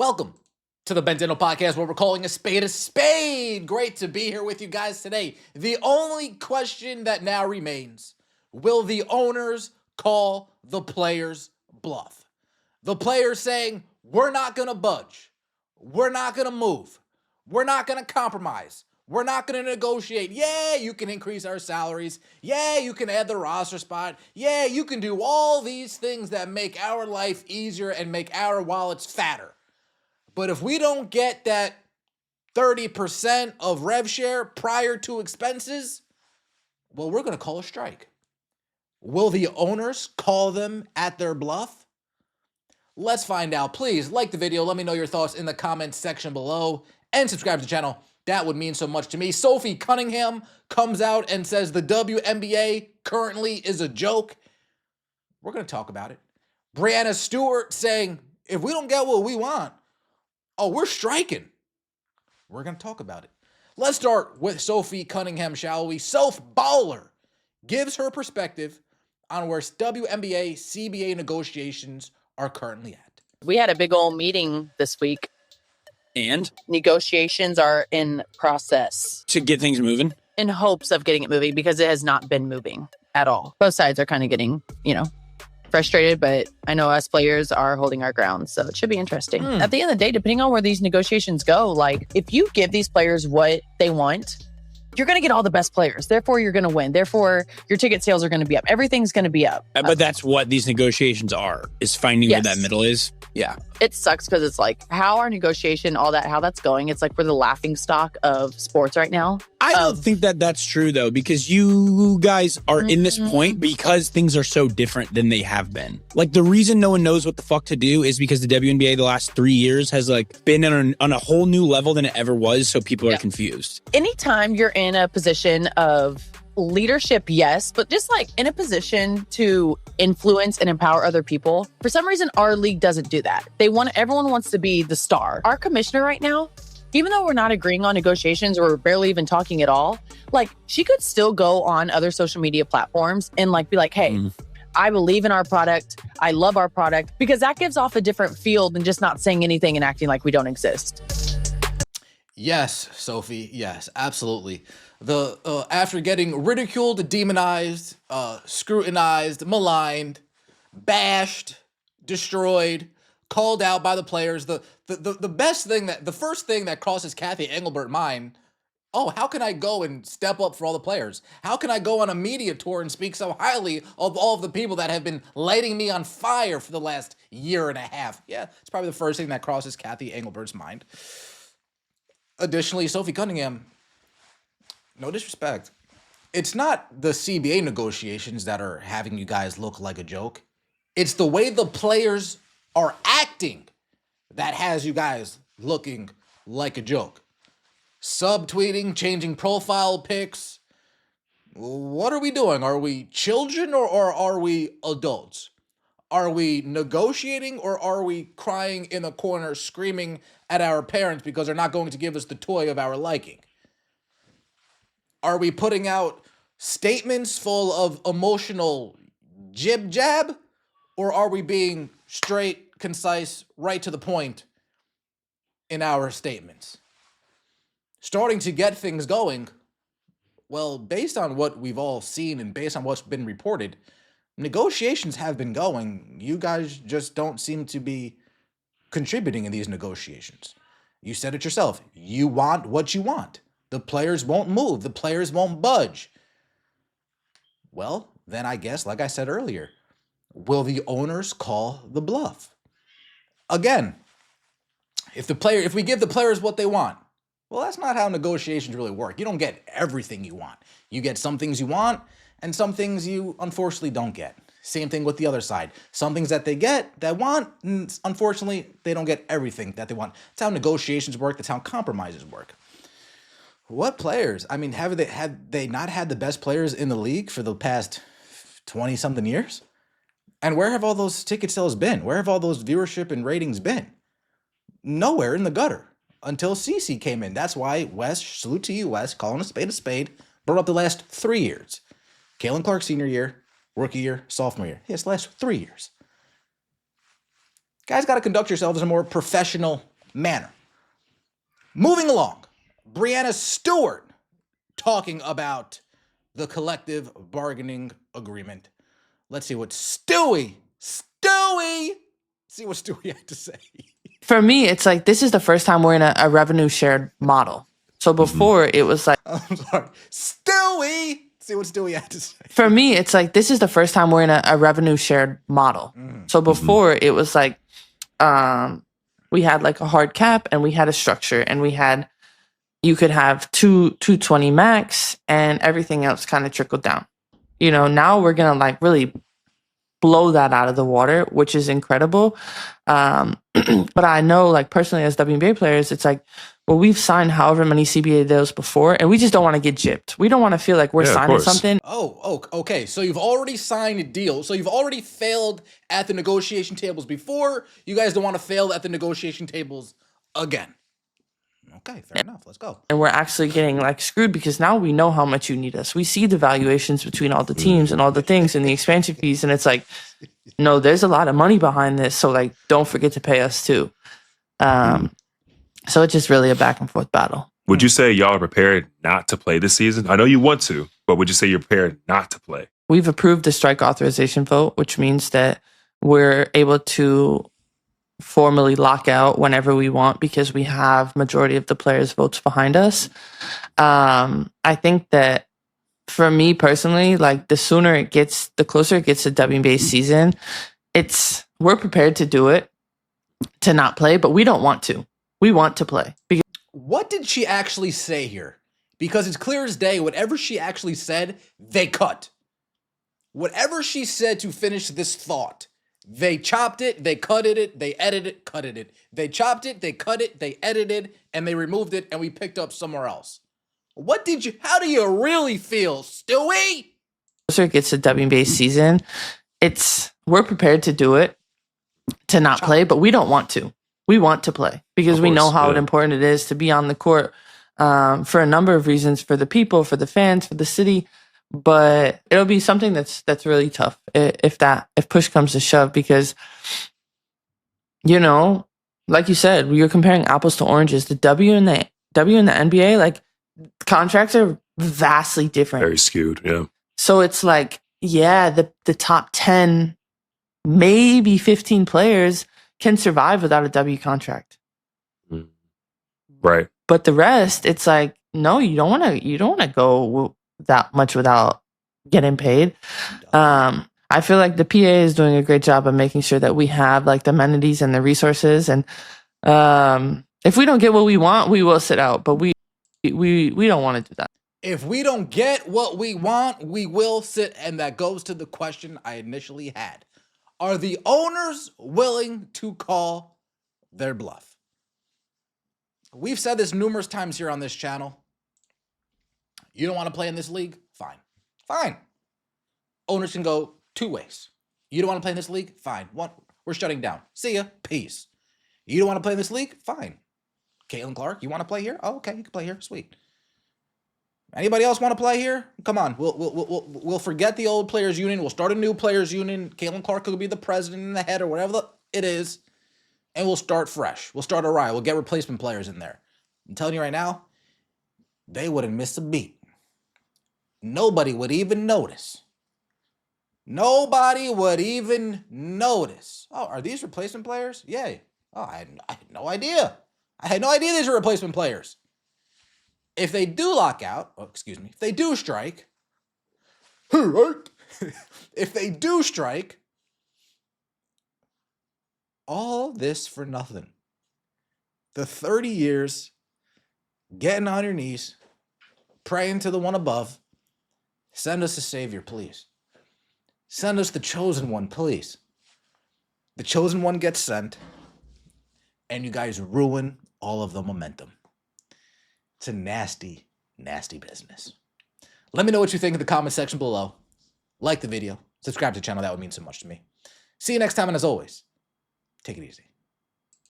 Welcome to the Benzino Podcast, where we're calling a spade a spade. Great to be here with you guys today. The only question that now remains, will the owners call the players' bluff? The players saying, we're not going to budge. We're not going to move. We're not going to compromise. We're not going to negotiate. Yeah, you can increase our salaries. Yeah, you can add the roster spot. Yeah, you can do all these things that make our life easier and make our wallets fatter. But if we don't get that 30% of rev share prior to expenses, well, we're going to call a strike. Will the owners call them at their bluff? Let's find out. Please like the video. Let me know your thoughts in the comments section below and subscribe to the channel. That would mean so much to me. Sophie Cunningham comes out and says the WNBA currently is a joke. We're going to talk about it. Breanna Stewart saying, if we don't get what we want, we're striking. We're going to talk about it. Let's start with Sophie Cunningham, shall we? Soph Baller gives her perspective on where WNBA CBA negotiations are currently at. We had a big old meeting this week. And? Negotiations are in process. To get things moving? In hopes of getting it moving, because it has not been moving at all. Both sides are kind of getting, frustrated, but I know us players are holding our ground, so it should be interesting. At the end of the day, depending on where these negotiations go, if you give these players what they want, you're going to get all the best players. Therefore, you're going to win. Therefore, your ticket sales are going to be up. Everything's going to be up. But that's what these negotiations are, is finding where that middle is. Yeah. It sucks because it's how our negotiation, all that, how that's going, it's we're the laughing stock of sports right now. I don't think that that's true, though, because you guys are in this point because things are so different than they have been. The reason no one knows what the fuck to do is because the WNBA the last 3 years has been on a whole new level than it ever was, so people are confused. Anytime you're in a position of leadership, yes, but just in a position to influence and empower other people, for some reason our league doesn't do that. Everyone wants to be the star. Our commissioner right now, even though we're not agreeing on negotiations or we're barely even talking at all, she could still go on other social media platforms and be hey, I believe in our product. I love our product, because that gives off a different feel than just not saying anything and acting like we don't exist. Yes, Sophie. Yes, absolutely. After getting ridiculed, demonized, scrutinized, maligned, bashed, destroyed, called out by the players, the first thing that crosses Kathy Engelbert's mind, how can I go and step up for all the players? How can I go on a media tour and speak so highly of all of the people that have been lighting me on fire for the last year and a half? Yeah, it's probably the first thing that crosses Kathy Engelbert's mind. Additionally, Sophie Cunningham, no disrespect, it's not the CBA negotiations that are having you guys look like a joke. It's the way the players are acting that has you guys looking like a joke. Subtweeting, changing profile pics. What are we doing? Are we children or are we adults? Are we negotiating or are we crying in a corner screaming at our parents because they're not going to give us the toy of our liking? Are we putting out statements full of emotional jib-jab, or are we being straight, concise, right to the point in our statements? Starting to get things going, well, based on what we've all seen and based on what's been reported, negotiations have been going. You guys just don't seem to be contributing in these negotiations. You said it yourself. You want what you want. The players won't move. The players won't budge. Well, then I guess, like I said earlier, will the owners call the bluff? Again, if we give the players what they want, well, that's not how negotiations really work. You don't get everything you want. You get some things you want, and some things you unfortunately don't get. Same thing with the other side. Some things that they want, and unfortunately, they don't get everything that they want. That's how negotiations work. That's how compromises work. What players? I mean, have they not had the best players in the league for the past 20-something years? And where have all those ticket sales been? Where have all those viewership and ratings been? Nowhere, in the gutter, until CeCe came in. That's why Wes, salute to you, Wes, calling a spade, brought up the last 3 years. Caitlin Clark senior year, rookie year, sophomore year. Yes, the last 3 years. Guys got to conduct yourselves in a more professional manner. Moving along, Breanna Stewart talking about the collective bargaining agreement. Let's see what Stewie had to say. For me, it's like this is the first time we're in a revenue shared model. So before it was like, I'm sorry, Stewie. See what Stewie had to say. For me, it's like this is the first time we're in a revenue shared model. So before it was like, we had like a hard cap and we had a structure and you could have 220 max and everything else kind of trickled down. Now we're gonna like really blow that out of the water, which is incredible. But I know, like personally, as WNBA players, it's like, well, we've signed however many CBA deals before, and we just don't want to get gypped. We don't want to feel like we're signing something. Oh, okay. So you've already signed a deal. So you've already failed at the negotiation tables before. You guys don't want to fail at the negotiation tables again. Okay, fair enough. Let's go. And we're actually getting like screwed because now we know how much you need us. We see the valuations between all the teams and all the things and the expansion fees. And it's like, no, there's a lot of money behind this. So like, don't forget to pay us too. So it's just really a back and forth battle. Would you say y'all are prepared not to play this season? I know you want to, but would you say you're prepared not to play? We've approved the strike authorization vote, which means that we're able to formally lock out whenever we want because we have majority of the players' votes behind us. I think that for me personally, like the closer it gets to WNBA season, we're prepared to do it, to not play, but we don't want to. We want to play. What did she actually say here? Because it's clear as day, whatever she actually said, they cut. Whatever she said to finish this thought, they chopped it, they cutted it, they edited it, cutted it. They chopped it, they cut it, they edited, and they removed it, and we picked up somewhere else. How do you really feel, Stewie? Closer it gets to WNBA season, we're prepared to do it, to not play, but we don't want to. We want to play because we know how important it is to be on the court for a number of reasons, for the people, for the fans, for the city. But it'll be something that's really tough if push comes to shove, because like you said, you're comparing apples to oranges. The W and the NBA, like contracts are vastly different. Very skewed, yeah. So it's like, yeah, the top 10, maybe 15 players can survive without a W contract. Right. But the rest, it's like, no, you don't want to go that much without getting paid. I feel like the PA is doing a great job of making sure that we have like the amenities and the resources. And if we don't get what we want, we will sit out. But we don't want to do that. If we don't get what we want, we will sit. And that goes to the question I initially had. Are the owners willing to call their bluff? We've said this numerous times here on this channel. You don't want to play in this league? Fine. Fine. Owners can go two ways. You don't want to play in this league? Fine. One, we're shutting down. See ya. Peace. You don't want to play in this league? Fine. Caitlin Clark, you want to play here? Oh, okay, you can play here. Sweet. Anybody else want to play here? Come on, we'll forget the old players union. We'll start a new players union. Caitlin Clark could be the president and the head or whatever it is, and we'll start fresh. We'll start a riot. We'll get replacement players in there. I'm telling you right now, they wouldn't miss a beat. Nobody would even notice. Nobody would even notice. Oh, are these replacement players? Yeah. Oh, I had no idea. I had no idea these were replacement players. If they do lock out, if they do strike, if they do strike, all this for nothing. The 30 years, getting on your knees, praying to the one above, send us a savior, please. Send us the chosen one, please. The chosen one gets sent, and you guys ruin all of the momentum. It's a nasty, nasty business. Let me know what you think in the comment section below. Like the video. Subscribe to the channel. That would mean so much to me. See you next time, and as always, take it easy.